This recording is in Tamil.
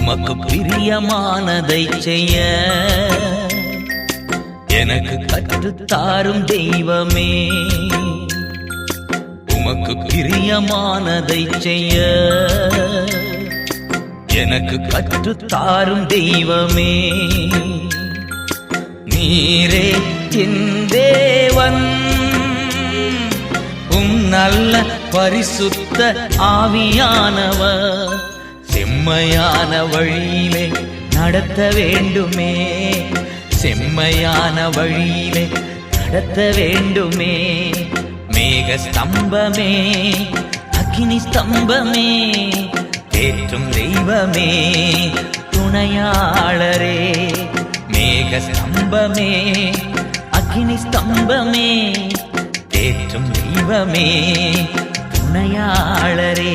உமக்கு பிரியமானதை செய்ய எனக்கு கற்றுத்தாரும் தெய்வமே. உமக்கு பிரியமானதை செய்ய எனக்கு கற்றுத்தாரும் தெய்வமே. நீரே என் தேவன், நல்ல பரிசுத்த ஆவியானவர் செம்மையான வழியிலே நடத்த வேண்டுமே. செம்மையான வழியிலே நடத்த வேண்டுமே. மேக ஸ்தம்பமே, அக்கினி ஸ்தம்பமே, தேற்றும் தெய்வமே, துணையாளரே. மேக ஸ்தம்பமே, அக்கினி ஸ்தம்பமே, தேற்றும் தெய்வமே, துணையாளரே.